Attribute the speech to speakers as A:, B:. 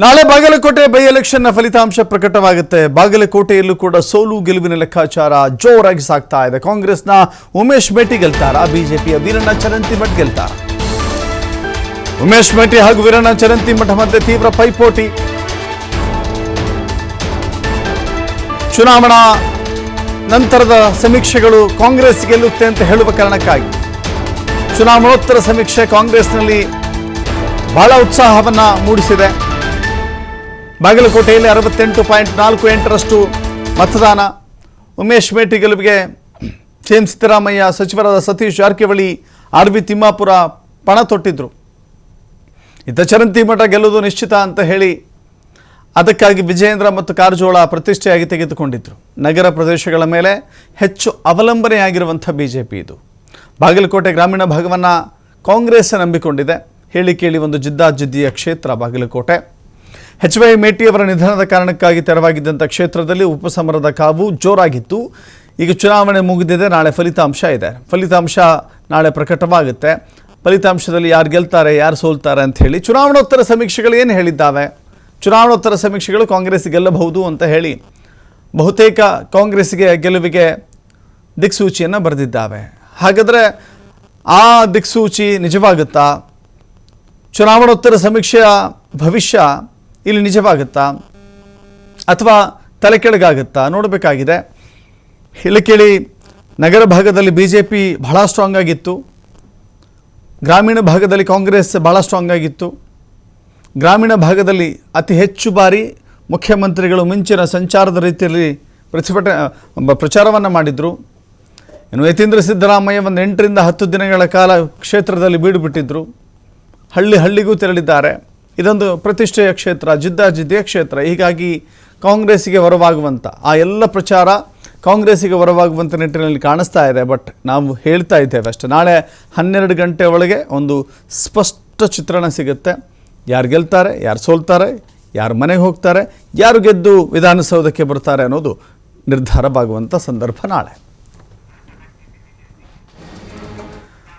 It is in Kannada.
A: ನಾಳೆ ಬಾಗಲಕೋಟೆ ಬೈ ಎಲೆಕ್ಷನ್ನ ಫಲಿತಾಂಶ ಪ್ರಕಟವಾಗುತ್ತೆ. ಬಾಗಲಕೋಟೆಯಲ್ಲೂ ಕೂಡ ಸೋಲು ಗೆಲುವಿನ ಲೆಕ್ಕಾಚಾರ ಜೋರಾಗಿ ಸಾಗ್ತಾ ಇದೆ. ಕಾಂಗ್ರೆಸ್ನ ಉಮೇಶ್ ಮೇಟಿ ಗೆಲ್ತಾರಾ, ಬಿಜೆಪಿಯ ವೀರಣ್ಣ ಚರಂತಿಮಠ ಗೆಲ್ತಾರಾ? ಉಮೇಶ್ ಮೇಟಿ ಹಾಗೂ ವೀರಣ್ಣ ಚರಂತಿಮಠ ಮಧ್ಯೆ ತೀವ್ರ ಪೈಪೋಟಿ. ಚುನಾವಣಾ ನಂತರದ ಸಮೀಕ್ಷೆಗಳು ಕಾಂಗ್ರೆಸ್ ಗೆಲ್ಲುತ್ತೆ ಅಂತ ಹೇಳುವ ಕಾರಣಕ್ಕಾಗಿ ಚುನಾವಣೋತ್ತರ ಸಮೀಕ್ಷೆ ಕಾಂಗ್ರೆಸ್ನಲ್ಲಿ ಬಹಳ ಉತ್ಸಾಹವನ್ನು ಮೂಡಿಸಿದೆ. ಬಾಗಲಕೋಟೆಯಲ್ಲಿ 68.48% ಮತದಾನ. ಉಮೇಶ್ ಮೇಟಿ ಗೆಲುವಿಗೆ ಸಿಎಂ ಸಿದ್ದರಾಮಯ್ಯ, ಸಚಿವರಾದ ಸತೀಶ್ ಜಾರಕಿಹೊಳಿ, ಆರ್.ವಿ. ತಿಮ್ಮಾಪುರ ಪಣ ತೊಟ್ಟಿದ್ರು. ಇತ್ತ ಚರಂತಿಮಠ ಗೆಲ್ಲುವುದು ನಿಶ್ಚಿತ ಅಂತ ಹೇಳಿ ಅದಕ್ಕಾಗಿ ವಿಜಯೇಂದ್ರ ಮತ್ತು ಕಾರಜೋಳ ಪ್ರತಿಷ್ಠೆಯಾಗಿ ತೆಗೆದುಕೊಂಡಿದ್ರು. ನಗರ ಪ್ರದೇಶಗಳ ಮೇಲೆ ಹೆಚ್ಚು ಅವಲಂಬನೆಯಾಗಿರುವಂಥ ಬಿಜೆಪಿ ಇದು. ಬಾಗಲಕೋಟೆ ಗ್ರಾಮೀಣ ಭಾಗವನ್ನು ಕಾಂಗ್ರೆಸ್ ನಂಬಿಕೊಂಡಿದೆ. ಹೇಳಿ ಕೇಳಿ ಒಂದು ಜಿದ್ದಾಜಿದ್ದಿಯ ಕ್ಷೇತ್ರ ಬಾಗಲಕೋಟೆ. ಎಚ್.ವೈ. ಮೇಟಿಯವರ ನಿಧನದ ಕಾರಣಕ್ಕಾಗಿ ತೆರವಾಗಿದ್ದಂಥ ಕ್ಷೇತ್ರದಲ್ಲಿ ಉಪಸಮರದ ಕಾವು ಜೋರಾಗಿತ್ತು. ಈಗ ಚುನಾವಣೆ ಮುಗಿದಿದೆ, ನಾಳೆ ಫಲಿತಾಂಶ ಇದೆ. ಫಲಿತಾಂಶ ನಾಳೆ ಪ್ರಕಟವಾಗುತ್ತೆ. ಫಲಿತಾಂಶದಲ್ಲಿ ಯಾರು ಗೆಲ್ತಾರೆ, ಯಾರು ಸೋಲ್ತಾರೆ ಅಂತ ಹೇಳಿ ಚುನಾವಣೋತ್ತರ ಸಮೀಕ್ಷೆಗಳು ಏನು ಹೇಳಿದ್ದಾವೆ? ಚುನಾವಣೋತ್ತರ ಸಮೀಕ್ಷೆಗಳು ಕಾಂಗ್ರೆಸ್ ಗೆಲ್ಲಬಹುದು ಅಂತ ಹೇಳಿ ಬಹುತೇಕ ಕಾಂಗ್ರೆಸ್ಗೆ ಗೆಲುವಿಗೆ ದಿಕ್ಸೂಚಿಯನ್ನು ಬರೆದಿದ್ದಾವೆ. ಹಾಗಾದರೆ ಆ ದಿಕ್ಸೂಚಿ ನಿಜವಾಗುತ್ತಾ? ಚುನಾವಣೋತ್ತರ ಸಮೀಕ್ಷೆಯ ಭವಿಷ್ಯ ಇಲ್ಲಿ ನಿಜವಾಗುತ್ತಾ ಅಥವಾ ತಲೆ ಕೆಳಗಾಗುತ್ತಾ ನೋಡಬೇಕಾಗಿದೆ. ಇಲ್ಲಿ ಕೇಳಿ, ನಗರ ಭಾಗದಲ್ಲಿ ಬಿಜೆಪಿ ಬಹಳ ಸ್ಟ್ರಾಂಗ್ ಆಗಿತ್ತು. ಗ್ರಾಮೀಣ ಭಾಗದಲ್ಲಿ ಕಾಂಗ್ರೆಸ್ ಬಹಳ ಸ್ಟ್ರಾಂಗ್ ಆಗಿತ್ತು. ಗ್ರಾಮೀಣ ಭಾಗದಲ್ಲಿ ಅತಿ ಹೆಚ್ಚು ಬಾರಿ ಮುಖ್ಯಮಂತ್ರಿಗಳು ಮಿಂಚಿನ ಸಂಚಾರದ ರೀತಿಯಲ್ಲಿ ಪ್ರಚಾರವನ್ನು ಮಾಡಿದರು. ಇನ್ನು ಯತೀಂದ್ರ ಸಿದ್ದರಾಮಯ್ಯ ಒಂದು 8 ರಿಂದ 10 ದಿನಗಳ ಕಾಲ ಕ್ಷೇತ್ರದಲ್ಲಿ ಬೀಡು ಬಿಟ್ಟಿದ್ದರು. ಹಳ್ಳಿಗೂ ತೆರಳಿದ್ದಾರೆ. ಇದೊಂದು ಪ್ರತಿಷ್ಠೆಯ ಕ್ಷೇತ್ರ, ಜಿದ್ದಾಜಿದ್ದಿಯ ಕ್ಷೇತ್ರ. ಹೀಗಾಗಿ ಕಾಂಗ್ರೆಸ್ಸಿಗೆ ವರವಾಗುವಂಥ ಆ ಎಲ್ಲ ಪ್ರಚಾರ ಕಾಂಗ್ರೆಸ್ಸಿಗೆ ವರವಾಗುವಂಥ ನಿಟ್ಟಿನಲ್ಲಿ ಕಾಣಿಸ್ತಾ ಇದೆ. ಬಟ್ ನಾವು ಹೇಳ್ತಾ ಇದ್ದೇವೆ ಅಷ್ಟೇ, ನಾಳೆ 12 ಗಂಟೆ ಒಳಗೆ ಒಂದು ಸ್ಪಷ್ಟ ಚಿತ್ರಣ ಸಿಗುತ್ತೆ. ಯಾರು ಗೆಲ್ತಾರೆ, ಯಾರು ಸೋಲ್ತಾರೆ, ಯಾರು ಮನೆಗೆ ಹೋಗ್ತಾರೆ, ಯಾರು ಗೆದ್ದು ವಿಧಾನಸೌಧಕ್ಕೆ ಬರ್ತಾರೆ ಅನ್ನೋದು ನಿರ್ಧಾರವಾಗುವಂಥ ಸಂದರ್ಭ ನಾಳೆ.